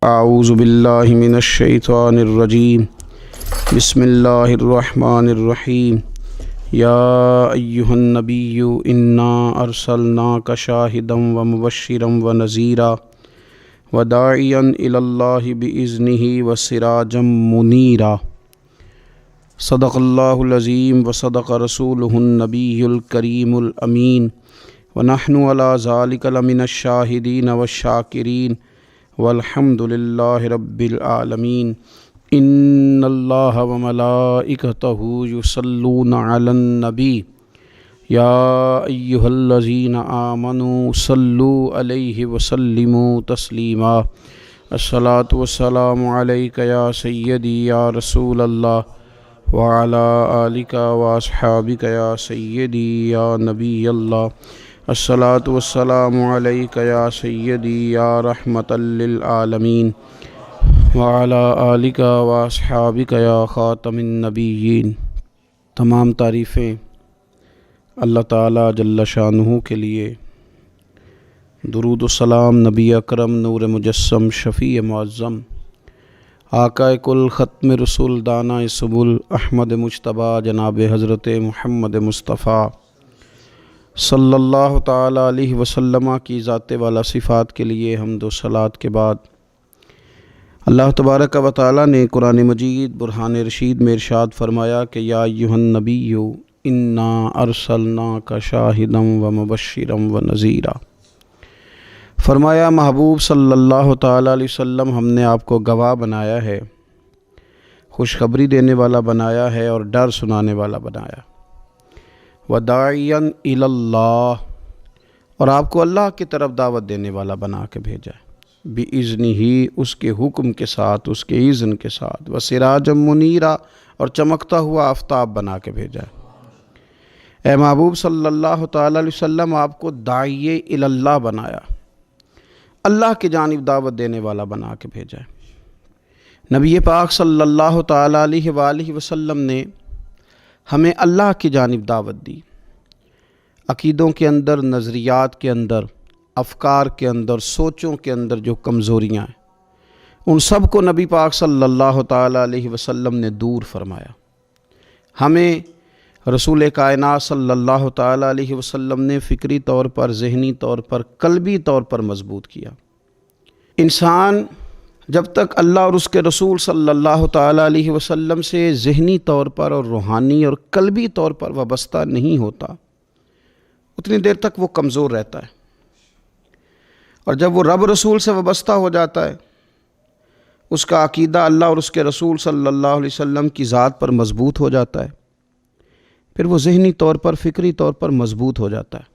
اعوذ باللہ من الشیطان الرجیم بسم اللہ الرحمن الرحیم یا ایہا النبی انا ارسلناک شاہدا ومبشرا ونذیرا وداعیا الی اللہ باذنہ وسراجا منیرا صدق اللہ العظیم وصدق رسولہ النبی الکریم الامین ونحن علی ذلک لمن الشاہدین والشاکرین والحمد للہ رب العالمین ان اللہ وملائکتہ یصلون علی النبی یا ایہا الذین آمنوا صلوا علیہ وسلموا تسلیما الصلاۃ والسلام علیک یا سیدی یا رسول اللہ وعلی آلک واصحابک یا سیدی یا نبی اللہ الصلاۃ والسلام علیک یا سیدی یا رحمۃ للعالمین وعلی آلک واصحابک یا خاتم النبیین۔ تمام تعریفیں اللہ تعالیٰ جل شانہ کے لیے، درود و سلام نبی اکرم نور مجسم شفیع معظم آقا کل ختم رسول دانہ سبل احمد مجتبیٰ جناب حضرت محمد مصطفیٰ صلی اللہ تعالیٰ علیہ وسلم کی ذات والا صفات کے لیے حمد و صلوات کے بعد اللہ تبارک و تعالیٰ نے قرآن مجید برہان رشید میں ارشاد فرمایا کہ یا ایھا النبی انا ارسلناک شاہدا ومبشرا ونذیرا۔ فرمایا محبوب صلی اللہ تعالیٰ علیہ وسلم ہم نے آپ کو گواہ بنایا ہے، خوشخبری دینے والا بنایا ہے اور ڈر سنانے والا بنایا، وداعیا الی اللہ، اور آپ کو اللہ کی طرف دعوت دینے والا بنا کے بھیجا ہے، باذنہ، اس کے حکم کے ساتھ، اس کے اذن کے ساتھ، وسراجا منیرا، اور چمکتا ہوا آفتاب بنا کے بھیجا ہے۔ اے محبوب صلی اللہ تعالیٰ علیہ وسلم آپ کو داعی الی اللہ بنایا، اللہ کی جانب دعوت دینے والا بنا کے بھیجا ہے۔ نبی پاک صلی اللہ تعالیٰ علیہ وآلہ وسلم نے ہمیں اللہ کی جانب دعوت دی، عقیدوں کے اندر، نظریات کے اندر، افکار کے اندر، سوچوں کے اندر جو کمزوریاں ہیں ان سب کو نبی پاک صلی اللہ تعالیٰ علیہ وسلم نے دور فرمایا۔ ہمیں رسول کائنات صلی اللہ تعالیٰ علیہ وسلم نے فکری طور پر، ذہنی طور پر، قلبی طور پر مضبوط کیا۔ انسان جب تک اللہ اور اس کے رسول صلی اللہ تعالیٰ علیہ وسلم سے ذہنی طور پر اور روحانی اور قلبی طور پر وابستہ نہیں ہوتا اتنی دیر تک وہ کمزور رہتا ہے، اور جب وہ رب رسول سے وابستہ ہو جاتا ہے، اس کا عقیدہ اللہ اور اس کے رسول صلی اللہ علیہ وسلم کی ذات پر مضبوط ہو جاتا ہے، پھر وہ ذہنی طور پر، فکری طور پر مضبوط ہو جاتا ہے۔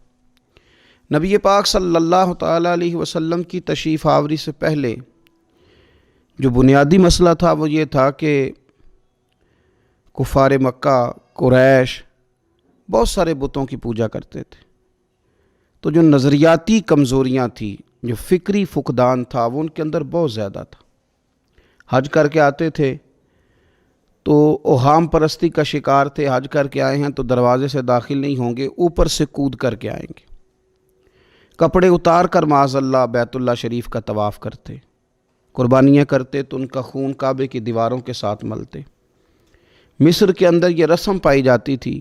نبی پاک صلی اللہ تعالیٰ علیہ وسلم کی تشریف آوری سے پہلے جو بنیادی مسئلہ تھا وہ یہ تھا کہ کفار مکہ، قریش بہت سارے بتوں کی پوجا کرتے تھے، تو جو نظریاتی کمزوریاں تھیں، جو فکری فقدان تھا، وہ ان کے اندر بہت زیادہ تھا۔ حج کر کے آتے تھے تو اوہام پرستی کا شکار تھے، حج کر کے آئے ہیں تو دروازے سے داخل نہیں ہوں گے، اوپر سے کود کر کے آئیں گے، کپڑے اتار کر معاذ اللہ بیت اللہ شریف کا طواف کرتے، قربانیاں کرتے تو ان کا خون کعبے کی دیواروں کے ساتھ ملتے۔ مصر کے اندر یہ رسم پائی جاتی تھی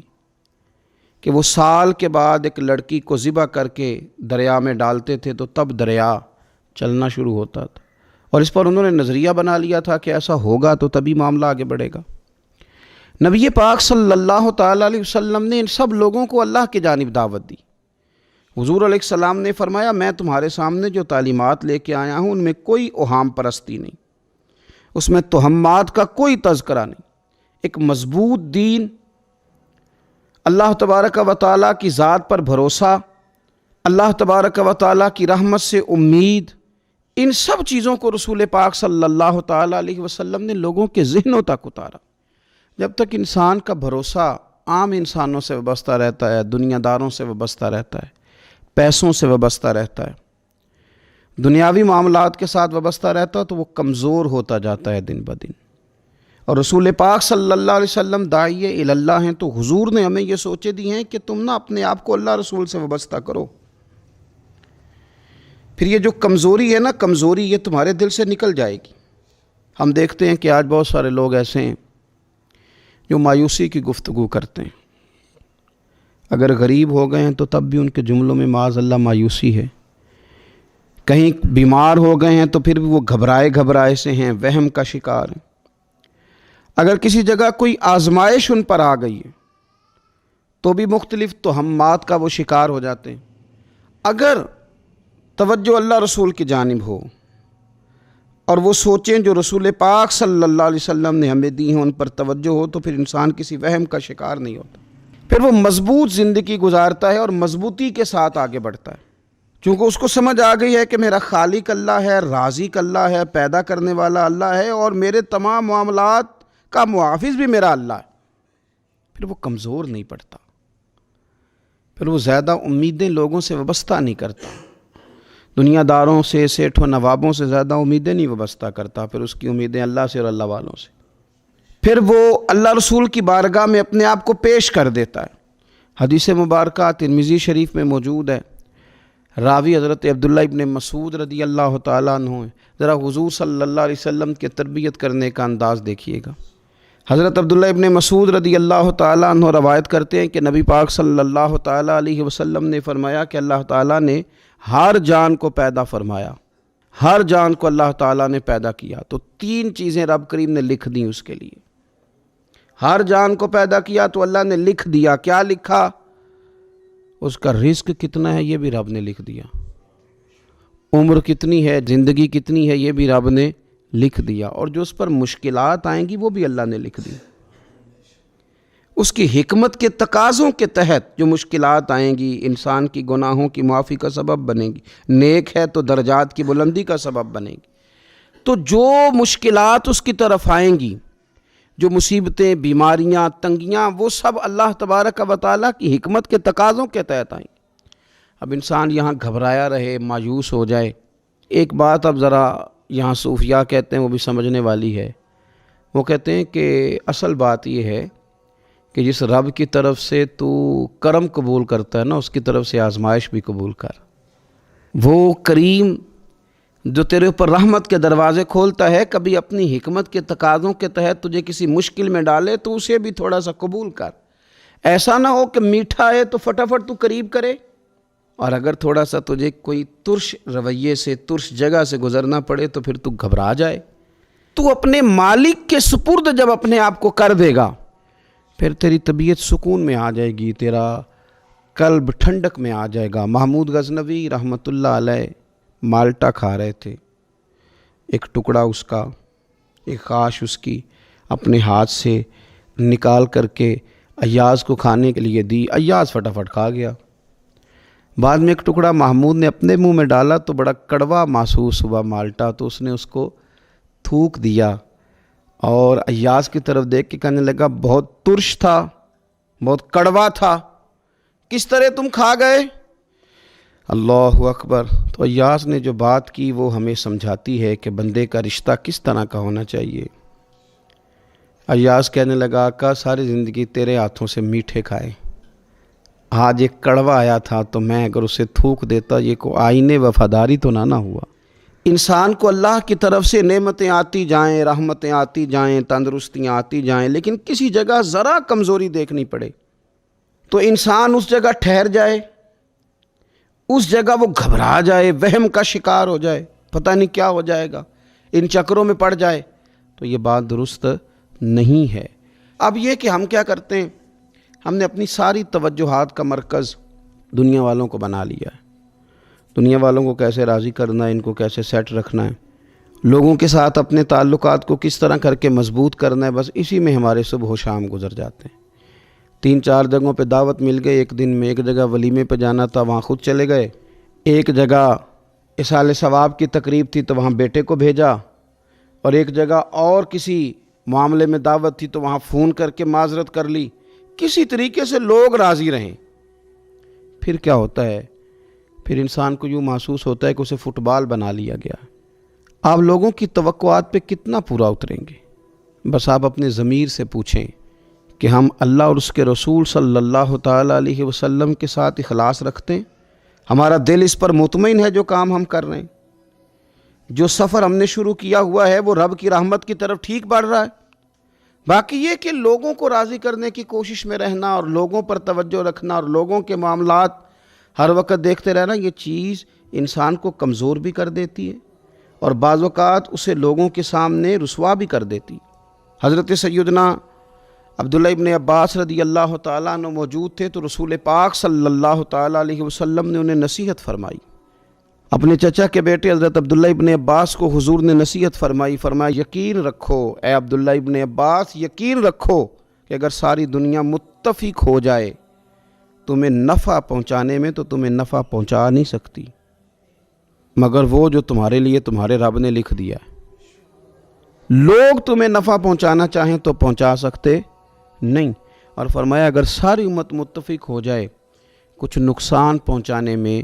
کہ وہ سال کے بعد ایک لڑکی کو ذبح کر کے دریا میں ڈالتے تھے تو تب دریا چلنا شروع ہوتا تھا، اور اس پر انہوں نے نظریہ بنا لیا تھا کہ ایسا ہوگا تو تبھی معاملہ آگے بڑھے گا۔ نبی پاک صلی اللہ تعالیٰ علیہ وسلم نے ان سب لوگوں کو اللہ کی جانب دعوت دی۔ حضور علیہ السلام نے فرمایا میں تمہارے سامنے جو تعلیمات لے کے آیا ہوں ان میں کوئی اوہام پرستی نہیں، اس میں توہمات کا کوئی تذکرہ نہیں، ایک مضبوط دین، اللہ تبارک و تعالیٰ کی ذات پر بھروسہ، اللہ تبارک و تعالیٰ کی رحمت سے امید، ان سب چیزوں کو رسول پاک صلی اللہ تعالیٰ علیہ وسلم نے لوگوں کے ذہنوں تک اتارا۔ جب تک انسان کا بھروسہ عام انسانوں سے وابستہ رہتا ہے، دنیا داروں سے وابستہ رہتا ہے، پیسوں سے وابستہ رہتا ہے، دنیاوی معاملات کے ساتھ وابستہ رہتا ہے، تو وہ کمزور ہوتا جاتا ہے دن بدن۔ اور رسول پاک صلی اللہ علیہ وسلم داعی الی اللہ ہیں، تو حضور نے ہمیں یہ سوچے دی ہیں کہ تم نہ اپنے آپ کو اللہ رسول سے وابستہ کرو، پھر یہ جو کمزوری ہے نا، کمزوری یہ تمہارے دل سے نکل جائے گی۔ ہم دیکھتے ہیں کہ آج بہت سارے لوگ ایسے ہیں جو مایوسی کی گفتگو کرتے ہیں، اگر غریب ہو گئے ہیں تو تب بھی ان کے جملوں میں معاذ اللہ مایوسی ہے، کہیں بیمار ہو گئے ہیں تو پھر بھی وہ گھبرائے سے ہیں، وہم کا شکار ہیں، اگر کسی جگہ کوئی آزمائش ان پر آ گئی ہے تو بھی مختلف توہمات کا وہ شکار ہو جاتے ہیں۔ اگر توجہ اللہ رسول کی جانب ہو اور وہ سوچیں جو رسول پاک صلی اللہ علیہ وسلم نے ہمیں دی ہیں، ان پر توجہ ہو، تو پھر انسان کسی وہم کا شکار نہیں ہوتا، پھر وہ مضبوط زندگی گزارتا ہے اور مضبوطی کے ساتھ آگے بڑھتا ہے، چونکہ اس کو سمجھ آ گئی ہے کہ میرا خالق اللہ ہے، رازق اللہ ہے، پیدا کرنے والا اللہ ہے، اور میرے تمام معاملات کا محافظ بھی میرا اللہ ہے۔ پھر وہ کمزور نہیں پڑتا، پھر وہ زیادہ امیدیں لوگوں سے وابستہ نہیں کرتا، دنیا داروں سے، سیٹھوں نوابوں سے زیادہ امیدیں نہیں وابستہ کرتا، پھر اس کی امیدیں اللہ سے اور اللہ والوں سے۔ پھر وہ اللہ رسول کی بارگاہ میں اپنے آپ کو پیش کر دیتا ہے۔ حدیث مبارکہ ترمذی شریف میں موجود ہے، راوی حضرت عبداللہ ابن مسعود رضی اللہ تعالیٰ عنہ ہے۔ ذرا حضور صلی اللہ علیہ وسلم کے تربیت کرنے کا انداز دیکھیے گا۔ حضرت عبداللہ ابن مسعود رضی اللہ تعالیٰ عنہ روایت کرتے ہیں کہ نبی پاک صلی اللہ تعالیٰ علیہ وسلم نے فرمایا کہ اللہ تعالیٰ نے ہر جان کو پیدا فرمایا، ہر جان کو اللہ تعالیٰ نے پیدا کیا، تو 3 چیزیں رب کریم نے لکھ دیں اس کے لیے۔ ہر جان کو پیدا کیا تو اللہ نے لکھ دیا، کیا لکھا؟ اس کا رزق کتنا ہے یہ بھی رب نے لکھ دیا، عمر کتنی ہے، زندگی کتنی ہے یہ بھی رب نے لکھ دیا، اور جو اس پر مشکلات آئیں گی وہ بھی اللہ نے لکھ دی۔ اس کی حکمت کے تقاضوں کے تحت جو مشکلات آئیں گی انسان کی گناہوں کی معافی کا سبب بنے گی، نیک ہے تو درجات کی بلندی کا سبب بنے گی۔ تو جو مشکلات اس کی طرف آئیں گی، جو مصیبتیں، بیماریاں، تنگیاں، وہ سب اللہ تبارک و تعالیٰ کی حکمت کے تقاضوں کے تحت آئیں گی۔ اب انسان یہاں گھبرایا رہے، مایوس ہو جائے۔ ایک بات اب ذرا یہاں صوفیاء کہتے ہیں، وہ بھی سمجھنے والی ہے۔ وہ کہتے ہیں کہ اصل بات یہ ہے کہ جس رب کی طرف سے تو کرم قبول کرتا ہے نا، اس کی طرف سے آزمائش بھی قبول کر۔ وہ کریم جو تیرے اوپر رحمت کے دروازے کھولتا ہے، کبھی اپنی حکمت کے تقاضوں کے تحت تجھے کسی مشکل میں ڈالے تو اسے بھی تھوڑا سا قبول کر۔ ایسا نہ ہو کہ میٹھا ہے تو فٹافٹ تو قریب کرے، اور اگر تھوڑا سا تجھے کوئی ترش رویے سے، ترش جگہ سے گزرنا پڑے تو پھر تو گھبرا جائے۔ تو اپنے مالک کے سپرد جب اپنے آپ کو کر دے گا، پھر تیری طبیعت سکون میں آ جائے گی، تیرا قلب ٹھنڈک میں آ جائے گا۔ محمود غزنوی رحمۃ اللہ علیہ مالٹا کھا رہے تھے، ایک ٹکڑا اس کا، ایک خاش اس کی اپنے ہاتھ سے نکال کر کے ایاز کو کھانے کے لیے دی، ایاز فٹافٹ کھا گیا۔ بعد میں ایک ٹکڑا محمود نے اپنے منہ میں ڈالا تو بڑا کڑوا محسوس ہوا مالٹا، تو اس نے اس کو تھوک دیا اور ایاز کی طرف دیکھ کے کہنے لگا بہت ترش تھا، بہت کڑوا تھا، کس طرح تم کھا گئے؟ اللہ اکبر۔ تو ایاز نے جو بات کی وہ ہمیں سمجھاتی ہے کہ بندے کا رشتہ کس طرح کا ہونا چاہیے۔ ایاز کہنے لگا آقا ساری زندگی تیرے ہاتھوں سے میٹھے کھائے، آج ایک کڑوا آیا تھا تو میں اگر اسے تھوک دیتا، یہ کو آئینے وفاداری تو نہ ہوا۔ انسان کو اللہ کی طرف سے نعمتیں آتی جائیں، رحمتیں آتی جائیں، تندرستیاں آتی جائیں، لیکن کسی جگہ ذرا کمزوری دیکھنی پڑے تو انسان اس جگہ ٹھہر جائے، اس جگہ وہ گھبرا جائے، وہم کا شکار ہو جائے، پتہ نہیں کیا ہو جائے گا، ان چکروں میں پڑ جائے، تو یہ بات درست نہیں ہے۔ اب یہ کہ ہم کیا کرتے ہیں، ہم نے اپنی ساری توجہات کا مرکز دنیا والوں کو بنا لیا ہے، دنیا والوں کو کیسے راضی کرنا ہے، ان کو کیسے سیٹ رکھنا ہے، لوگوں کے ساتھ اپنے تعلقات کو کس طرح کر کے مضبوط کرنا ہے، بس اسی میں ہمارے صبح و شام گزر جاتے ہیں۔ 3-4 جگہوں پہ دعوت مل گئی ایک دن میں، ایک جگہ ولیمے پہ جانا تھا وہاں خود چلے گئے، ایک جگہ اصال ثواب کی تقریب تھی تو وہاں بیٹے کو بھیجا، اور ایک جگہ اور کسی معاملے میں دعوت تھی تو وہاں فون کر کے معذرت کر لی، کسی طریقے سے لوگ راضی رہیں۔ پھر کیا ہوتا ہے، پھر انسان کو یوں محسوس ہوتا ہے کہ اسے فٹ بال بنا لیا گیا۔ آپ لوگوں کی توقعات پہ کتنا پورا اتریں گے؟ بس آپ اپنے ضمیر سے پوچھیں کہ ہم اللہ اور اس کے رسول صلی اللہ تعالیٰ علیہ وسلم کے ساتھ اخلاص رکھتے ہیں، ہمارا دل اس پر مطمئن ہے جو کام ہم کر رہے ہیں؟ جو سفر ہم نے شروع کیا ہوا ہے وہ رب کی رحمت کی طرف ٹھیک بڑھ رہا ہے؟ باقی یہ کہ لوگوں کو راضی کرنے کی کوشش میں رہنا اور لوگوں پر توجہ رکھنا اور لوگوں کے معاملات ہر وقت دیکھتے رہنا، یہ چیز انسان کو کمزور بھی کر دیتی ہے اور بعض اوقات اسے لوگوں کے سامنے رسوا بھی کر دیتی۔ حضرت سیدنا عبداللہ ابن عباس رضی اللہ تعالیٰ عنہ موجود تھے تو رسول پاک صلی اللہ تعالیٰ علیہ وسلم نے انہیں نصیحت فرمائی۔ اپنے چچا کے بیٹے حضرت عبداللہ ابن عباس کو حضور نے نصیحت فرمائی، فرمایا یقین رکھو اے عبداللہ ابن عباس، یقین رکھو کہ اگر ساری دنیا متفق ہو جائے تمہیں نفع پہنچانے میں تو تمہیں نفع پہنچا نہیں سکتی مگر وہ جو تمہارے لیے تمہارے رب نے لکھ دیا ہے۔ لوگ تمہیں نفع پہنچانا چاہیں تو پہنچا سکتے نہیں، اور فرمایا اگر ساری امت متفق ہو جائے کچھ نقصان پہنچانے میں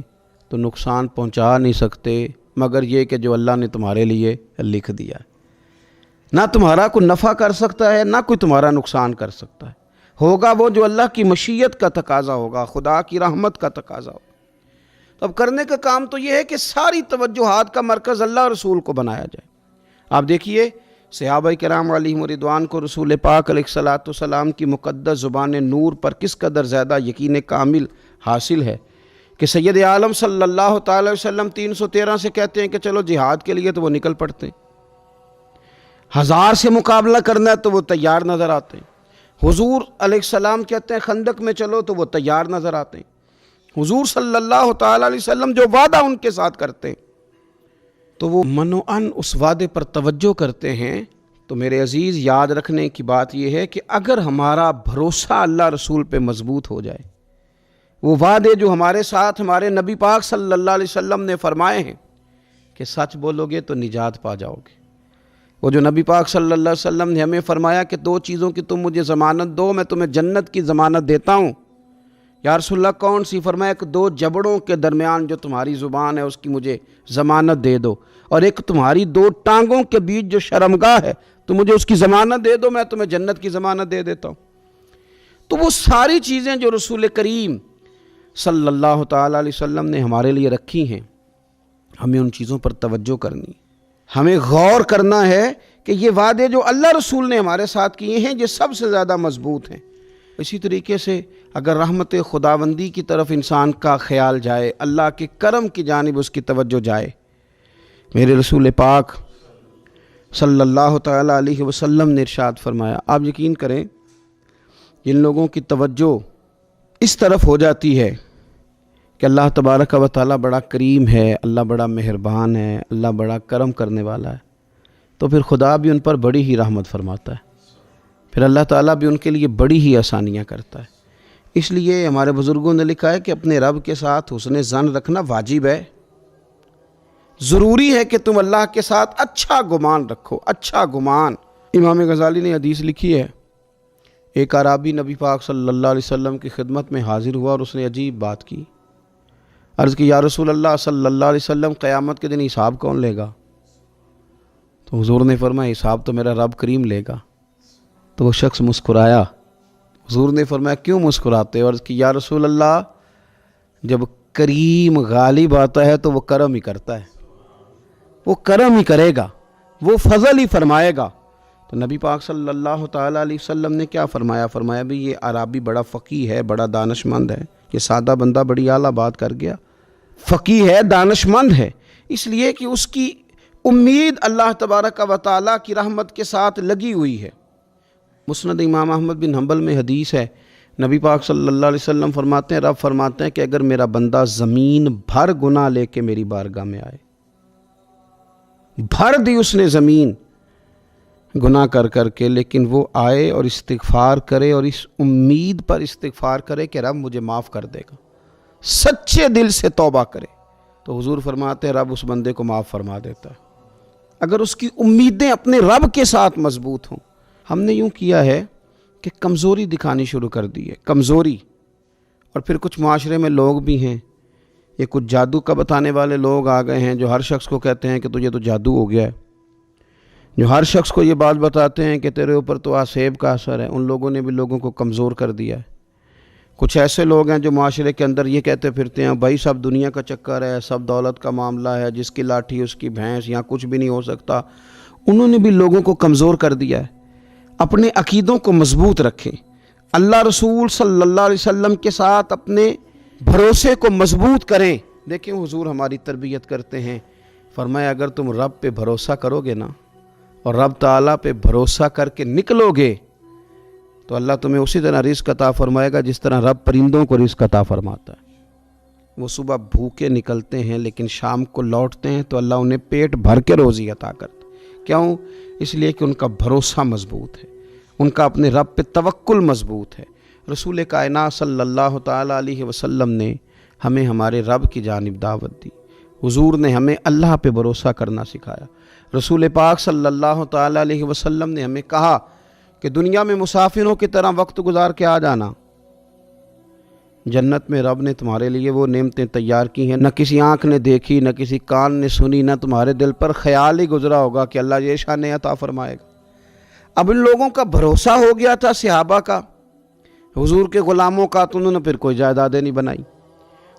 تو نقصان پہنچا نہیں سکتے مگر یہ کہ جو اللہ نے تمہارے لیے لکھ دیا ہے۔ نہ تمہارا کوئی نفع کر سکتا ہے نہ کوئی تمہارا نقصان کر سکتا ہے، ہوگا وہ جو اللہ کی مشیت کا تقاضا ہوگا، خدا کی رحمت کا تقاضا ہوگا۔ تو اب کرنے کا کام تو یہ ہے کہ ساری توجہات کا مرکز اللہ رسول کو بنایا جائے۔ آپ دیکھیے صحابہ کرام علیہم رضوان کو رسول پاک علیہ الصلوۃ والسلام کی مقدس زبان نور پر کس قدر زیادہ یقین کامل حاصل ہے کہ سید عالم صلی اللہ تعالی وسلم 313 سے کہتے ہیں کہ چلو جہاد کے لیے تو وہ نکل پڑتے ہیں، 1000 سے مقابلہ کرنا ہے تو وہ تیار نظر آتے ہیں۔ حضور علیہ السلام کہتے ہیں خندق میں چلو تو وہ تیار نظر آتے ہیں۔ حضور صلی اللہ تعالی علیہ وسلم جو وعدہ ان کے ساتھ کرتے ہیں تو وہ منوعاً اس وعدے پر توجہ کرتے ہیں۔ تو میرے عزیز یاد رکھنے کی بات یہ ہے کہ اگر ہمارا بھروسہ اللہ رسول پہ مضبوط ہو جائے، وہ وعدے جو ہمارے ساتھ ہمارے نبی پاک صلی اللہ علیہ وسلم نے فرمائے ہیں کہ سچ بولو گے تو نجات پا جاؤ گے، وہ جو نبی پاک صلی اللہ علیہ وسلم نے ہمیں فرمایا کہ 2 چیزوں کی تم مجھے ضمانت دو، میں تمہیں جنت کی ضمانت دیتا ہوں۔ یا رسول اللہ کون سی؟ فرمایا کہ 2 جبڑوں کے درمیان جو تمہاری زبان ہے اس کی مجھے ضمانت دے دو، اور ایک تمہاری 2 ٹانگوں کے بیچ جو شرمگاہ ہے تو مجھے اس کی ضمانت دے دو، میں تمہیں جنت کی ضمانت دے دیتا ہوں۔ تو وہ ساری چیزیں جو رسول کریم صلی اللہ تعالیٰ علیہ وسلم نے ہمارے لیے رکھی ہیں، ہمیں ان چیزوں پر توجہ کرنی، ہمیں غور کرنا ہے کہ یہ وعدے جو اللہ رسول نے ہمارے ساتھ کیے ہیں یہ سب سے زیادہ مضبوط ہیں۔ اسی طریقے سے اگر رحمت خداوندی کی طرف انسان کا خیال جائے، اللہ کے کرم کی جانب اس کی توجہ جائے، میرے رسول پاک صلی اللہ تعالیٰ علیہ وسلم نے ارشاد فرمایا، آپ یقین کریں جن لوگوں کی توجہ اس طرف ہو جاتی ہے کہ اللہ تبارک و تعالیٰ بڑا کریم ہے، اللہ بڑا مہربان ہے، اللہ بڑا کرم کرنے والا ہے، تو پھر خدا بھی ان پر بڑی ہی رحمت فرماتا ہے، پھر اللہ تعالیٰ بھی ان کے لیے بڑی ہی آسانیاں کرتا ہے۔ اس لیے ہمارے بزرگوں نے لکھا ہے کہ اپنے رب کے ساتھ حسن ظن رکھنا واجب ہے، ضروری ہے کہ تم اللہ کے ساتھ اچھا گمان رکھو، اچھا گمان۔ امام غزالی نے حدیث لکھی ہے، ایک اعرابی نبی پاک صلی اللہ علیہ وسلم کی خدمت میں حاضر ہوا اور اس نے عجیب بات کی، عرض کی یا رسول اللہ صلی اللہ علیہ وسلم قیامت کے دن حساب کون لے گا؟ تو حضور نے فرمایا حساب تو میرا رب کریم لے گا۔ تو وہ شخص مسکرایا، حضور نے فرمایا کیوں مسکراتے ہو؟ عرض کی یا رسول اللہ جب کریم غالب آتا ہے تو وہ کرم ہی کرتا ہے، وہ کرم ہی کرے گا، وہ فضل ہی فرمائے گا۔ تو نبی پاک صلی اللہ تعالیٰ علیہ وسلم نے کیا فرمایا؟ فرمایا بھی یہ عربی بڑا فقیہ ہے، بڑا دانش مند ہے، یہ سادہ بندہ بڑی اعلیٰ بات کر گیا، فقیہ ہے، دانش مند ہے، اس لیے کہ اس کی امید اللہ تبارک و تعالیٰ کی رحمت کے ساتھ لگی ہوئی ہے۔ مسند امام احمد بن حنبل میں حدیث ہے، نبی پاک صلی اللہ علیہ وسلم فرماتے ہیں، رب فرماتے ہیں کہ اگر میرا بندہ زمین بھر گناہ لے کے میری بارگاہ میں آئے، بھر دی اس نے زمین گناہ کر کر کے، لیکن وہ آئے اور استغفار کرے اور اس امید پر استغفار کرے کہ رب مجھے معاف کر دے گا، سچے دل سے توبہ کرے، تو حضور فرماتے ہیں رب اس بندے کو معاف فرما دیتا ہے، اگر اس کی امیدیں اپنے رب کے ساتھ مضبوط ہوں۔ ہم نے یوں کیا ہے کہ کمزوری دکھانی شروع کر دی ہے، کمزوری، اور پھر کچھ معاشرے میں لوگ بھی ہیں، یہ کچھ جادو کا بتانے والے لوگ آ گئے ہیں جو ہر شخص کو کہتے ہیں کہ تجھے تو جادو ہو گیا ہے، جو ہر شخص کو یہ بات بتاتے ہیں کہ تیرے اوپر تو آسیب کا اثر ہے۔ ان لوگوں نے بھی لوگوں کو کمزور کر دیا ہے۔ کچھ ایسے لوگ ہیں جو معاشرے کے اندر یہ کہتے پھرتے ہیں بھائی سب دنیا کا چکر ہے، سب دولت کا معاملہ ہے، جس کی لاٹھی اس کی بھینس، یہاں کچھ بھی نہیں ہو سکتا۔ انہوں نے بھی لوگوں کو کمزور کر دیا ہے۔ اپنے عقیدوں کو مضبوط رکھیں، اللہ رسول صلی اللہ علیہ وسلم کے ساتھ اپنے بھروسے کو مضبوط کریں۔ دیکھیں حضور ہماری تربیت کرتے ہیں، فرمایا اگر تم رب پہ بھروسہ کرو گے نا اور رب تعالیٰ پہ بھروسہ کر کے نکلو گے تو اللہ تمہیں اسی طرح رزق عطا فرمائے گا جس طرح رب پرندوں کو رزق عطا فرماتا ہے۔ وہ صبح بھوکے نکلتے ہیں لیکن شام کو لوٹتے ہیں تو اللہ انہیں پیٹ بھر کے روزی عطا کرتا ہے۔ کیوں؟ اس لیے کہ ان کا بھروسہ مضبوط ہے، ان کا اپنے رب پہ توکل مضبوط ہے۔ رسول کائنات صلی اللہ تعالیٰ علیہ وسلم نے ہمیں ہمارے رب کی جانب دعوت دی، حضور نے ہمیں اللہ پہ بھروسہ کرنا سکھایا۔ رسول پاک صلی اللہ تعالیٰ علیہ وسلم نے ہمیں کہا کہ دنیا میں مسافروں کی طرح وقت گزار کے آ جانا، جنت میں رب نے تمہارے لیے وہ نعمتیں تیار کی ہیں نہ کسی آنکھ نے دیکھی، نہ کسی کان نے سنی، نہ تمہارے دل پر خیال ہی گزرا ہوگا کہ اللہ یہ شان عطا فرمائے گا۔ اب ان لوگوں کا بھروسہ ہو گیا تھا صحابہ کا، حضور کے غلاموں کا، تو انہوں نے پھر کوئی جائیدادیں نہیں بنائی،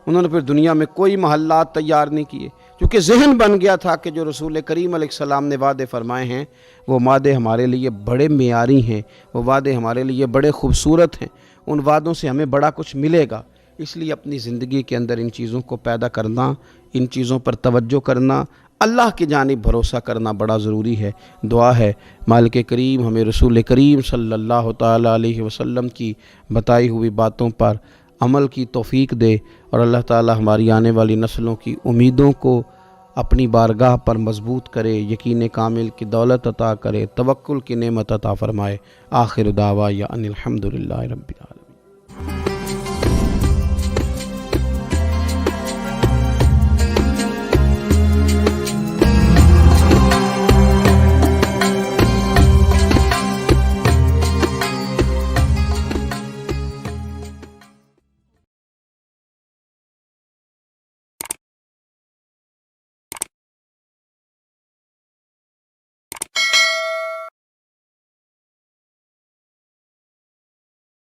انہوں نے پھر دنیا میں کوئی محلات تیار نہیں کیے، کیونکہ ذہن بن گیا تھا کہ جو رسول کریم علیہ السلام نے وعدے فرمائے ہیں وہ وعدے ہمارے لیے بڑے معیاری ہیں، وہ وعدے ہمارے لیے بڑے خوبصورت ہیں، ان وعدوں سے ہمیں بڑا کچھ ملے گا۔ اس لیے اپنی زندگی کے اندر ان چیزوں کو پیدا کرنا، ان چیزوں پر توجہ کرنا، اللہ کی جانب بھروسہ کرنا بڑا ضروری ہے۔ دعا ہے مالک کریم ہمیں رسول کریم صلی اللہ تعالیٰ علیہ وسلم کی بتائی ہوئی باتوں پر عمل کی توفیق دے، اور اللہ تعالیٰ ہماری آنے والی نسلوں کی امیدوں کو اپنی بارگاہ پر مضبوط کرے، یقین کامل کی دولت عطا کرے، توکل کی نعمت عطا فرمائے۔ آخر دعوانا ان الحمدللہ رب العالمین۔